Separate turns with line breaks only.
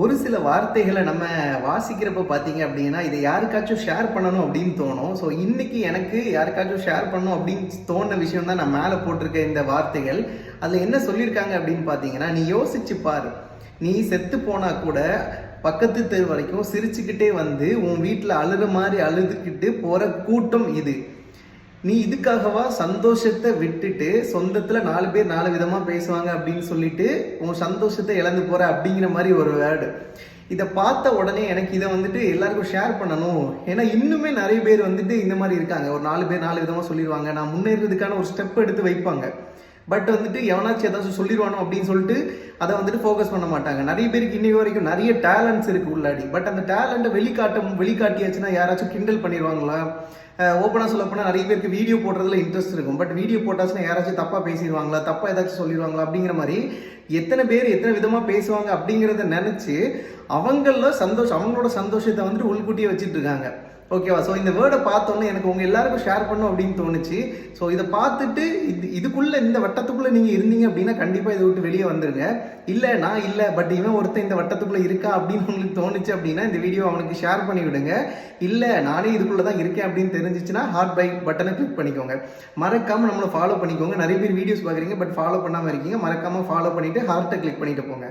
ஒரு சில வார்த்தைகள நம்ம வாசிக்கிறப்ப பார்த்தீங்க அப்படின்னா, இத யாருக்காச்சும் ஷேர் பண்ணணும் அப்படின்னு தோணும். ஸோ இன்னைக்கு எனக்கு யாருக்காச்சும் ஷேர் பண்ணணும் அப்படின்னு தோணுன விஷயம் தான் நான் மேல போட்டிருக்க இந்த வார்த்தைகள். அதுல என்ன சொல்லியிருக்காங்க அப்படின்னு பார்த்தீங்கன்னா, "நீ யோசிச்சு பாரு. நீ செத்து போனா கூட பக்கத்து தெரு வரைக்கும் சிரிச்சுக்கிட்டே வந்து உன் வீட்ல அழுற மாரி அழுதுகிட்டு போற கூட்டம் இது. நீ இதுக்காகவா சந்தோஷத்தை விட்டுட்டு சொந்தத்துல 4 பேர் 4 விதமா பேசுவாங்க அப்படின்னு சொல்லிட்டு உன் சந்தோஷத்தை இழந்து போற" அப்படிங்கிற மாதிரி ஒரு வேர்டு. இதை பார்த்த உடனே எனக்கு இதை வந்துட்டு எல்லாருக்கும் ஷேர் பண்ணணும். ஏன்னா இன்னுமே நிறைய பேர் வந்துட்டு இந்த மாதிரி இருக்காங்க. ஒரு 4 பேர் 4 விதமா சொல்லிடுவாங்க. நான் முன்னேறதுக்கான ஒரு ஸ்டெப் எடுத்து வைப்பாங்க. பட் வந்துட்டு எவனாச்சும் ஏதாச்சும் சொல்லிடுவானோ அப்படின்னு சொல்லிட்டு அதை வந்துட்டு ஃபோக்கஸ் பண்ண மாட்டாங்க. நிறைய பேருக்கு இன்னைக்கு வரைக்கும் நிறைய டேலண்ட்ஸ் இருக்கு உள்ளாடி. பட் அந்த டேலண்ட்டை வெளிக்காட்டியாச்சுன்னா யாராச்சும் கிண்டல் பண்ணிடுவாங்களா? ஓப்பனாக சொல்ல போனால் நிறைய பேருக்கு வீடியோ போடுறதுல இன்ட்ரெஸ்ட் இருக்கும். பட் வீடியோ போட்டாச்சுன்னா யாராச்சும் தப்பாக பேசிடுவாங்களா, தப்பாக ஏதாச்சும் சொல்லிடுவாங்களா அப்படிங்கிற மாதிரி எத்தனை பேர் எத்தனை விதமாக பேசுவாங்க அப்படிங்கிறத நினச்சி அவங்களோட சந்தோஷத்தை வந்துட்டு உள்கூட்டியே வச்சுட்டு இருக்காங்க. ஓகேவா? ஸோ இந்த வேர்டை பார்த்தோன்னே எனக்கு உங்கள் எல்லாருக்கும் ஷேர் பண்ணும் அப்படின்னு தோணுச்சு. ஸோ இதை பார்த்துட்டு இதுக்குள்ளே இந்த வட்டத்துக்குள்ளே நீங்கள் இருந்தீங்க அப்படின்னா கண்டிப்பாக இதை விட்டு வெளியே வந்துருங்க. இல்லை நான் இல்லை, பட் இவன் ஒருத்தன் இந்த வட்டத்துக்குள்ளே இருக்கா அப்படின்னு உங்களுக்கு தோணுச்சு அப்படின்னா இந்த வீடியோ அவனுக்கு ஷேர் பண்ணி விடுங்க. இல்லை நானே இதுக்குள்ளே தான் இருக்கேன் அப்படின்னு தெரிஞ்சிச்சுன்னா ஹார்ட் பை பட்டனை கிளிக் பண்ணிக்கோங்க. மறக்காமல் நம்மளை ஃபாலோ பண்ணிக்கோங்க. நிறைய பேர் வீடியோஸ் பார்க்குறீங்க பட் ஃபாலோ பண்ணாமல் இருக்கீங்க. மறக்காமல் ஃபாலோ பண்ணிவிட்டு ஹார்ட்டை கிளிக் பண்ணிட்டு போங்க.